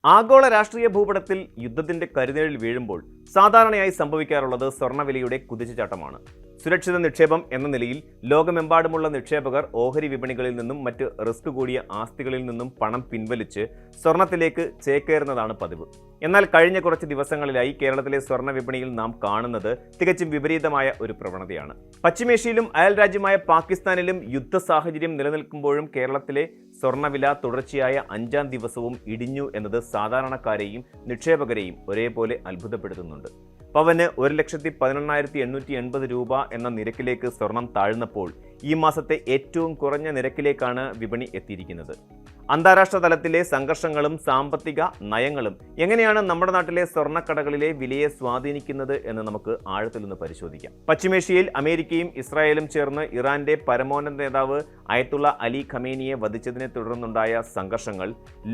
ആഗോള രാഷ്ട്രീയ ഭൂപടത്തിൽ യുദ്ധത്തിന്റെ കരുനിഴൽ വീഴുമ്പോൾ സാധാരണയായി സംഭവിക്കാറുള്ളത് സ്വർണ്ണവിലയുടെ കുതിച്ചുചാട്ടമാണ്. സുരക്ഷിത നിക്ഷേപം എന്ന നിലയിൽ ലോകമെമ്പാടുമുള്ള നിക്ഷേപകർ ഓഹരി വിപണികളിൽ നിന്നും മറ്റ് റിസ്ക് കൂടിയ ആസ്തികളിൽ നിന്നും പണം പിൻവലിച്ച് സ്വർണത്തിലേക്ക് ചേക്കേറുന്നതാണ് പതിവ്. എന്നാൽ കഴിഞ്ഞ കുറച്ച് ദിവസങ്ങളിലായി കേരളത്തിലെ സ്വർണ്ണ വിപണിയിൽ നാം കാണുന്നത് തികച്ചും വിപരീതമായ ഒരു പ്രവണതയാണ്. പശ്ചിമേഷ്യയിലും അയൽ രാജ്യമായ പാകിസ്ഥാനിലും യുദ്ധ സാഹചര്യം നിലനിൽക്കുമ്പോഴും കേരളത്തിലെ സ്വർണ്ണവില തുടർച്ചയായ 5ാം ദിവസവും ഇടിഞ്ഞു എന്നത് സാധാരണക്കാരെയും നിക്ഷേപകരെയും ഒരേപോലെ അത്ഭുതപ്പെടുത്തുന്നുണ്ട്. പവന് 1,11,880 രൂപ എന്ന നിരക്കിലേക്ക് സ്വർണം താഴ്ന്നപ്പോൾ ഈ മാസത്തെ ഏറ്റവും കുറഞ്ഞ നിരക്കിലേക്കാണ് വിപണി എത്തിയിരിക്കുന്നത്. അന്താരാഷ്ട്ര തലത്തിലെ സംഘർഷങ്ങളും സാമ്പത്തിക നയങ്ങളും എങ്ങനെയാണ് നമ്മുടെ നാട്ടിലെ സ്വർണ്ണക്കടകളിലെ വിലയെ സ്വാധീനിക്കുന്നത് എന്ന് നമുക്ക് ആഴത്തിലൊന്ന് പരിശോധിക്കാം. പശ്ചിമേഷ്യയിൽ അമേരിക്കയും ഇസ്രായേലും ചേർന്ന് ഇറാന്റെ പരമോന്നത നേതാവ് അയത്തുള്ള അലി ഖമേനിയെ വധിച്ചതിനെ തുടർന്നുണ്ടായ സംഘർഷങ്ങൾ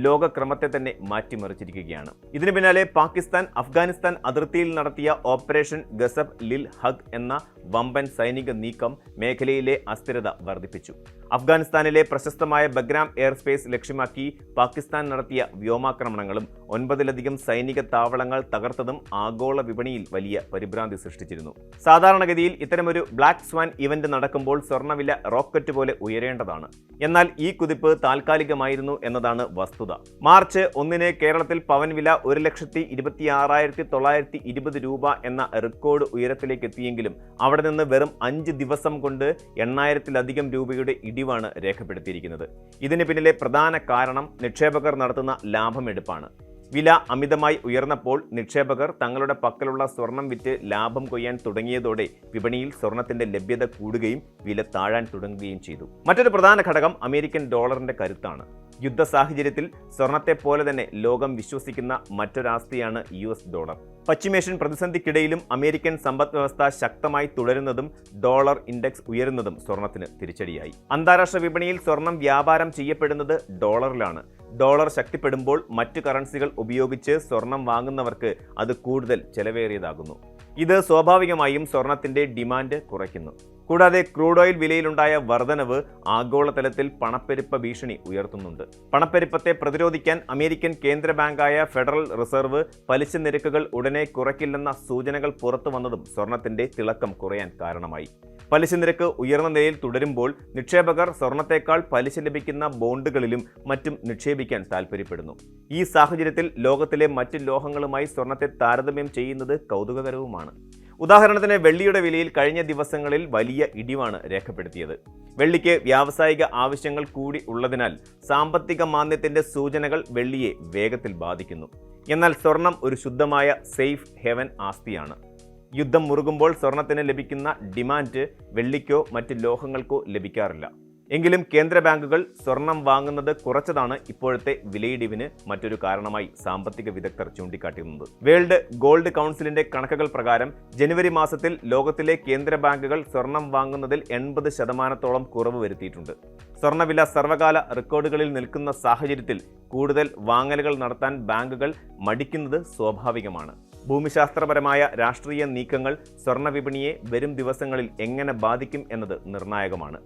ലോകക്രമത്തെ തന്നെ മാറ്റിമറിച്ചിരിക്കുകയാണ്. ഇതിനു പിന്നാലെ പാകിസ്ഥാൻ അഫ്ഗാനിസ്ഥാൻ അതിർത്തിയിൽ നടത്തിയ ഓപ്പറേഷൻ ഗസബ് ലിൽ ഹഖ് എന്ന വമ്പൻ സൈനിക നീക്കം മേഖലയിലെ അസ്ഥിരത വർദ്ധിപ്പിച്ചു. അഫ്ഗാനിസ്ഥാനിലെ പ്രശസ്തമായ ബഗ്രാം എയർസ്പേസ് ലക്ഷ്യമാക്കി പാകിസ്ഥാൻ നടത്തിയ വ്യോമാക്രമണങ്ങളും 9ലധികം സൈനിക താവളങ്ങൾ തകർത്തതും ആഗോള വിപണിയിൽ വലിയ പരിഭ്രാന്തി സൃഷ്ടിച്ചിരുന്നു. സാധാരണഗതിയിൽ ഇത്തരമൊരു ബ്ലാക്ക് സ്വാൻ ഇവന്റ് നടക്കുമ്പോൾ സ്വർണ്ണവില റോക്കറ്റ് പോലെ ഉയരേണ്ടതാണ്. എന്നാൽ ഈ കുതിപ്പ് താൽക്കാലികമായിരുന്നു എന്നതാണ് വസ്തുത. മാർച്ച് 1 കേരളത്തിൽ പവൻ വില 1,26,920 രൂപ എന്ന റെക്കോർഡ് ഉയരത്തിലേക്ക് എത്തിയെങ്കിലും അവിടെ നിന്ന് വെറും 5 ദിവസം കൊണ്ട് 8,000-ലധികം രൂപയുടെ ഇടിവാണ് രേഖപ്പെടുത്തിയിരിക്കുന്നത്. ഇതിന് പിന്നിലെ പ്രധാന കാരണം നിക്ഷേപകർ നടത്തുന്ന ലാഭമെടുപ്പാണ്. വില അമിതമായി ഉയർന്നപ്പോൾ നിക്ഷേപകർ തങ്ങളുടെ പക്കലുള്ള സ്വർണം വിറ്റ് ലാഭം കൊയ്യാൻ തുടങ്ങിയതോടെ വിപണിയിൽ സ്വർണത്തിന്റെ ലഭ്യത കൂടുകയും വില താഴാൻ തുടങ്ങുകയും ചെയ്തു. മറ്റൊരു പ്രധാന ഘടകം അമേരിക്കൻ ഡോളറിന്റെ കരുത്താണ്. യുദ്ധ സാഹചര്യത്തിൽ സ്വർണത്തെ പോലെ തന്നെ ലോകം വിശ്വസിക്കുന്ന മറ്റൊരാസ്തിയാണ് US ഡോളർ. പശ്ചിമേഷ്യൻ പ്രതിസന്ധിക്കിടയിലും അമേരിക്കൻ സമ്പദ് വ്യവസ്ഥ ശക്തമായി തുടരുന്നതും ഡോളർ ഇൻഡെക്സ് ഉയരുന്നതും സ്വർണത്തിന് തിരിച്ചടിയായി. അന്താരാഷ്ട്ര വിപണിയിൽ സ്വർണം വ്യാപാരം ചെയ്യപ്പെടുന്നത് ഡോളറിലാണ്. ഡോളർ ശക്തിപ്പെടുമ്പോൾ മറ്റു കറൻസികൾ ഉപയോഗിച്ച് സ്വർണം വാങ്ങുന്നവർക്ക് അത് കൂടുതൽ ചെലവേറിയതാകുന്നു. ഇത് സ്വാഭാവികമായും സ്വർണത്തിന്റെ ഡിമാൻഡ് കുറയ്ക്കുന്നു. കൂടാതെ ക്രൂഡ് ഓയിൽ വിലയിലുണ്ടായ വർധനവ് ആഗോളതലത്തിൽ പണപ്പെരുപ്പ ഭീഷണി ഉയർത്തുന്നുണ്ട്. പണപ്പെരുപ്പത്തെ പ്രതിരോധിക്കാൻ അമേരിക്കൻ കേന്ദ്ര ബാങ്കായ ഫെഡറൽ റിസർവ് പലിശ നിരക്കുകൾ ഉടനെ കുറയ്ക്കില്ലെന്ന സൂചനകൾ പുറത്തു വന്നതും സ്വർണത്തിന്റെ തിളക്കം കുറയാൻ കാരണമായി. പലിശ നിരക്ക് ഉയർന്ന നിലയിൽ തുടരുമ്പോൾ നിക്ഷേപകർ സ്വർണത്തേക്കാൾ പലിശ ലഭിക്കുന്ന ബോണ്ടുകളിലും മറ്റും നിക്ഷേപിക്കാൻ താൽപ്പര്യപ്പെടുന്നു. ഈ സാഹചര്യത്തിൽ ലോകത്തിലെ മറ്റ് ലോഹങ്ങളുമായി സ്വർണത്തെ താരതമ്യം ചെയ്യുന്നത് കൗതുകകരവുമാണ്. ഉദാഹരണത്തിന് വെള്ളിയുടെ വിലയിൽ കഴിഞ്ഞ ദിവസങ്ങളിൽ വലിയ ഇടിവാണ് രേഖപ്പെടുത്തിയത്. വെള്ളിക്ക് വ്യാവസായിക ആവശ്യങ്ങൾ കൂടി ഉള്ളതിനാൽ സാമ്പത്തിക മാന്ദ്യത്തിന്റെ സൂചനകൾ വെള്ളിയെ വേഗത്തിൽ ബാധിക്കുന്നു. എന്നാൽ സ്വർണം ഒരു ശുദ്ധമായ സേഫ് ഹെവൻ ആസ്തിയാണ്. യുദ്ധം മുറുകുമ്പോൾ സ്വർണത്തിന് ലഭിക്കുന്ന ഡിമാൻഡ് വെള്ളിക്കോ മറ്റ് ലോഹങ്ങൾക്കോ ലഭിക്കാറില്ല. എങ്കിലും കേന്ദ്ര ബാങ്കുകൾ സ്വർണം വാങ്ങുന്നത് കുറച്ചതാണ് ഇപ്പോഴത്തെ വിലയിടിവിന് മറ്റൊരു കാരണമായി സാമ്പത്തിക വിദഗ്ധർ ചൂണ്ടിക്കാട്ടുന്നത്. വേൾഡ് ഗോൾഡ് കൗൺസിലിന്റെ കണക്കുകൾ പ്രകാരം ജനുവരി മാസത്തിൽ ലോകത്തിലെ കേന്ദ്ര ബാങ്കുകൾ സ്വർണം വാങ്ങുന്നതിൽ 80% കുറവ് വരുത്തിയിട്ടുണ്ട്. സ്വർണ്ണവില സർവകാല റെക്കോർഡുകളിൽ നിൽക്കുന്ന സാഹചര്യത്തിൽ കൂടുതൽ വാങ്ങലുകൾ നടത്താൻ ബാങ്കുകൾ മടിക്കുന്നത് സ്വാഭാവികമാണ്. ഭൂമിശാസ്ത്രപരമായ രാഷ്ട്രീയ നീക്കങ്ങൾ സ്വർണ്ണ വിപണിയെ വരും ദിവസങ്ങളിൽ എങ്ങനെ ബാധിക്കും എന്നത് നിർണായകമാണ്.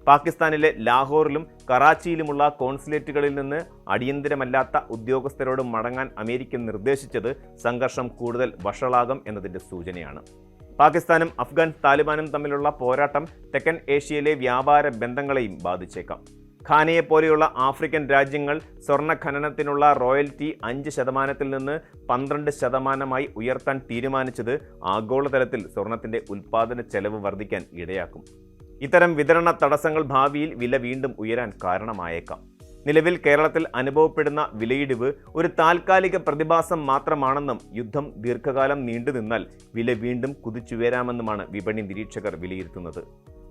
പാകിസ്ഥാനിലെ ലാഹോറിലും കറാച്ചിയിലുമുള്ള കോൺസുലേറ്റുകളിൽ നിന്ന് അടിയന്തരമല്ലാത്ത ഉദ്യോഗസ്ഥരോട് മടങ്ങാൻ അമേരിക്ക നിർദ്ദേശിച്ചത് സംഘർഷം കൂടുതൽ വഷളാകും എന്നതിൻ്റെ സൂചനയാണ്. പാകിസ്ഥാനും അഫ്ഗാൻ താലിബാനും തമ്മിലുള്ള പോരാട്ടം തെക്കൻ ഏഷ്യയിലെ വ്യാപാര ബന്ധങ്ങളെയും ബാധിച്ചേക്കാം. ഖാനയെ പോലെയുള്ള ആഫ്രിക്കൻ രാജ്യങ്ങൾ സ്വർണ്ണ ഖനനത്തിനുള്ള റോയൽറ്റി 5% നിന്ന് 12% ഉയർത്താൻ തീരുമാനിച്ചത് ആഗോളതലത്തിൽ സ്വർണത്തിന്റെ ഉൽപ്പാദന ചെലവ് വർദ്ധിക്കാൻ ഇടയാക്കും. ഇത്തരം വിതരണ തടസ്സങ്ങൾ ഭാവിയിൽ വില വീണ്ടും ഉയരാൻ കാരണമായേക്കാം. നിലവിൽ കേരളത്തിൽ അനുഭവപ്പെടുന്ന വിലയിടിവ് ഒരു താൽക്കാലിക പ്രതിഭാസം മാത്രമാണെന്നും യുദ്ധം ദീർഘകാലം നീണ്ടുനിന്നാൽ വില വീണ്ടും കുതിച്ചുയരാമെന്നുമാണ് വിപണി നിരീക്ഷകർ വിലയിരുത്തുന്നത്.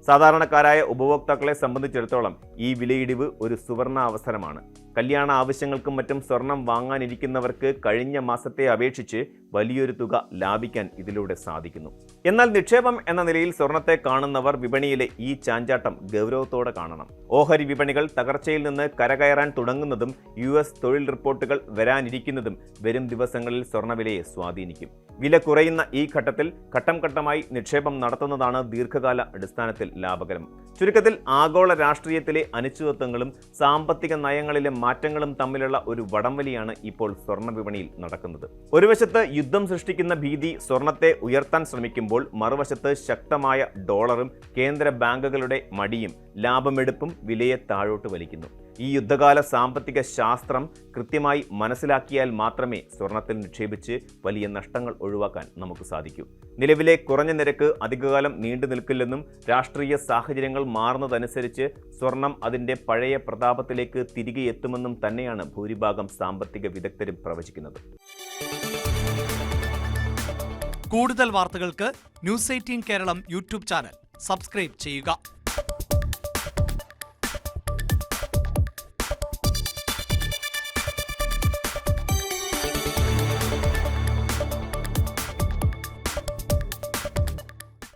സാധാരണക്കാരായ ഉപഭോക്താക്കളെ സംബന്ധിച്ചിടത്തോളം ഈ വിലയിടിവ് ഒരു സുവർണ അവസരമാണ്. കല്യാണ ആവശ്യങ്ങൾക്കും മറ്റും സ്വർണം വാങ്ങാനിരിക്കുന്നവർക്ക് കഴിഞ്ഞ മാസത്തെ അപേക്ഷിച്ച് വലിയൊരു തുക ലാഭിക്കാൻ ഇതിലൂടെ സാധിക്കുന്നു. എന്നാൽ നിക്ഷേപം എന്ന നിലയിൽ സ്വർണത്തെ കാണുന്നവർ വിപണിയിലെ ഈ ചാഞ്ചാട്ടം ഗൗരവത്തോടെ കാണണം. ഓഹരി വിപണികൾ തകർച്ചയിൽ നിന്ന് കരകയറാൻ തുടങ്ങുന്നതും US തൊഴിൽ റിപ്പോർട്ടുകൾ വരാനിരിക്കുന്നതും വരും ദിവസങ്ങളിൽ സ്വർണ്ണവിലയെ സ്വാധീനിക്കും. വില കുറയുന്ന ഈ ഘട്ടത്തിൽ ഘട്ടം ഘട്ടമായി നിക്ഷേപം നടത്തുന്നതാണ് ദീർഘകാല അടിസ്ഥാനത്തിൽ ലാഭകരം. ചുരുക്കത്തിൽ ആഗോള രാഷ്ട്രീയത്തിലെ അനിശ്ചിതത്വങ്ങളും സാമ്പത്തിക നയങ്ങളിലെ മാറ്റങ്ങളും തമ്മിലുള്ള ഒരു വടംവലിയാണ് ഇപ്പോൾ സ്വർണ്ണ വിപണിയിൽ നടക്കുന്നത്. ഒരു വശത്ത് യുദ്ധം സൃഷ്ടിക്കുന്ന ഭീതി സ്വർണത്തെ ഉയർത്താൻ ശ്രമിക്കുമ്പോൾ മറുവശത്ത് ശക്തമായ ഡോളറും കേന്ദ്ര ബാങ്കുകളുടെ മടിയും ലാഭമെടുപ്പും വിലയെ താഴോട്ട് വലിക്കുന്നു. ഈ യുദ്ധകാല സാമ്പത്തിക ശാസ്ത്രം കൃത്യമായി മനസ്സിലാക്കിയാൽ മാത്രമേ സ്വർണത്തിൽ നിക്ഷേപിച്ച് വലിയ നഷ്ടങ്ങൾ ഒഴിവാക്കാൻ നമുക്ക് സാധിക്കൂ. നിലവിലെ കുറഞ്ഞ നിരക്ക് അധികകാലം നീണ്ടു നിൽക്കില്ലെന്നും രാഷ്ട്രീയ സാഹചര്യങ്ങൾ മാറുന്നതനുസരിച്ച് സ്വർണം അതിൻ്റെ പഴയ പ്രതാപത്തിലേക്ക് തിരികെ എത്തുമെന്നും തന്നെയാണ് ഭൂരിഭാഗം സാമ്പത്തിക വിദഗ്ധരും പ്രവചിക്കുന്നത്. കൂടുതൽ വാർത്തകൾക്ക് news 18 Keralam YouTube channel subscribe ചെയ്യുക.